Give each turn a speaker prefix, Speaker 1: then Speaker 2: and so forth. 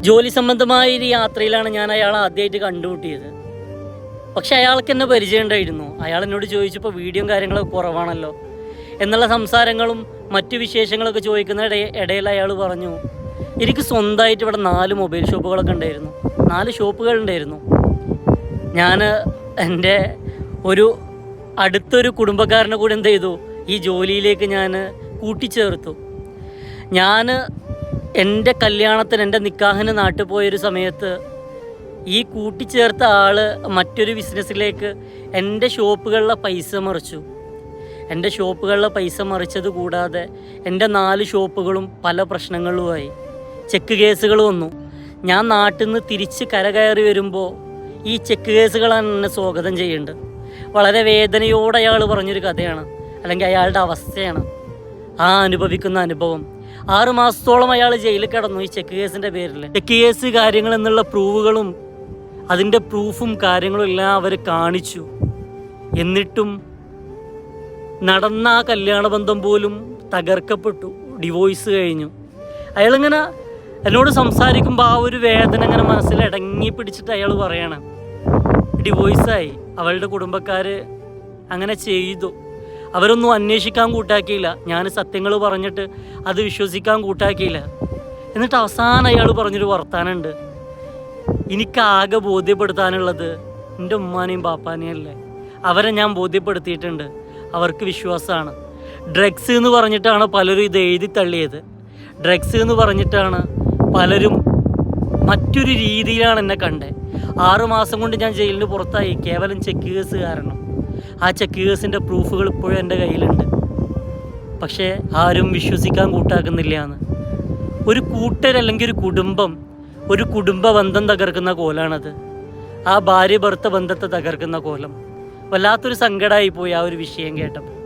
Speaker 1: ജോലി സംബന്ധമായ ഒരു യാത്രയിലാണ് ഞാൻ അയാളെ ആദ്യമായിട്ട് കണ്ടുമുട്ടിയത്. പക്ഷെ അയാൾക്ക് എന്നെ പരിചയം ഉണ്ടായിരുന്നു. അയാൾ എന്നോട് ചോദിച്ചപ്പോൾ വീഡിയോയും കാര്യങ്ങളൊക്കെ കുറവാണല്ലോ എന്നുള്ള സംസാരങ്ങളും മറ്റു വിശേഷങ്ങളൊക്കെ ചോദിക്കുന്ന ഇടയിൽ അയാൾ പറഞ്ഞു, എനിക്ക് സ്വന്തമായിട്ട് ഇവിടെ 4 മൊബൈൽ ഷോപ്പുകളൊക്കെ ഉണ്ടായിരുന്നു, 4 ഷോപ്പുകൾ ഉണ്ടായിരുന്നു. ഞാൻ എൻ്റെ അടുത്തൊരു കുടുംബക്കാരനെ കൂടെ എന്ത് ചെയ്തു, ഈ ജോലിയിലേക്ക് ഞാൻ കൂട്ടിച്ചേർത്തു. ഞാൻ എൻ്റെ കല്യാണത്തിന്, എൻ്റെ നിക്കാഹിന് നാട്ടിൽ പോയൊരു സമയത്ത് ഈ കൂട്ടിച്ചേർത്ത ആൾ മറ്റൊരു ബിസിനസ്സിലേക്ക് എൻ്റെ ഷോപ്പുകളിലെ പൈസ മറിച്ചു. എൻ്റെ ഷോപ്പുകളിലെ പൈസ മറിച്ചത് കൂടാതെ എൻ്റെ 4 ഷോപ്പുകളും പല പ്രശ്നങ്ങളുമായി. ചെക്ക് കേസുകൾ വന്നു. ഞാൻ നാട്ടിൽ നിന്ന് തിരിച്ച് കരകയറി വരുമ്പോൾ ഈ ചെക്ക് കേസുകളാണ് എന്നെ സ്വാഗതം ചെയ്യുന്നുണ്ട്. വളരെ വേദനയോടെ അയാൾ പറഞ്ഞൊരു കഥയാണ്, അല്ലെങ്കിൽ അയാളുടെ അവസ്ഥയാണ്, ആ അനുഭവിക്കുന്ന അനുഭവം. 6 മാസത്തോളം അയാൾ ജയിലിൽ കിടന്നു ഈ ചെക്ക് കേസിൻ്റെ പേരിൽ. ചെക്ക് കേസ് കാര്യങ്ങൾ എന്നുള്ള പ്രൂവുകളും അതിൻ്റെ പ്രൂഫും കാര്യങ്ങളും എല്ലാം അവർ കാണിച്ചു. എന്നിട്ടും നടന്ന ആ കല്യാണബന്ധം പോലും തകർക്കപ്പെട്ടു. ഡിവോഴ്സ് കഴിഞ്ഞു. അയാളിങ്ങനെ എന്നോട് സംസാരിക്കുമ്പോൾ ആ ഒരു വേദന ഇങ്ങനെ മനസ്സിൽ ഇടങ്ങി പിടിച്ചിട്ട് അയാൾ പറയാണ്, ഡിവോഴ്സായി. അവളുടെ കുടുംബക്കാർ അങ്ങനെ ചെയ്തു. അവരൊന്നും അന്വേഷിക്കാൻ കൂട്ടാക്കിയില്ല. ഞാൻ സത്യങ്ങൾ പറഞ്ഞിട്ട് അത് വിശ്വസിക്കാൻ കൂട്ടാക്കിയില്ല. എന്നിട്ട് അവസാനം അയാൾ പറഞ്ഞൊരു വർത്താനുണ്ട്, എനിക്കാകെ ബോധ്യപ്പെടുത്താനുള്ളത് എൻ്റെ ഉമ്മാനെയും പാപ്പാനെയും അല്ലേ, അവരെ ഞാൻ ബോധ്യപ്പെടുത്തിയിട്ടുണ്ട്. അവർക്ക് വിശ്വാസമാണ്. ഡ്രഗ്സ് എന്ന് പറഞ്ഞിട്ടാണ് പലരും ഇത് എഴുതി തള്ളിയത്. ഡ്രഗ്സ് എന്ന് പറഞ്ഞിട്ടാണ് പലരും മറ്റൊരു രീതിയിലാണ് എന്നെ കണ്ടത്. 6 മാസം കൊണ്ട് ഞാൻ ജയിലിന് പുറത്തായി, കേവലം ചെക്ക് കേസ് കാരണം. ആ ചെക്ക് കേസിൻ്റെ പ്രൂഫുകൾ ഇപ്പോഴും എൻ്റെ കയ്യിലുണ്ട്. പക്ഷേ ആരും വിശ്വസിക്കാൻ കൂട്ടാക്കുന്നില്ല എന്ന്. ഒരു കൂട്ടരല്ലെങ്കിൽ ഒരു കുടുംബ ബന്ധം തകർക്കുന്ന കോലാണത്. ആ ഭാര്യ ഭർത്ത ബന്ധത്തെ തകർക്കുന്ന കോലം. വല്ലാത്തൊരു സങ്കടമായി പോയി ആ ഒരു വിഷയം കേട്ടപ്പോൾ.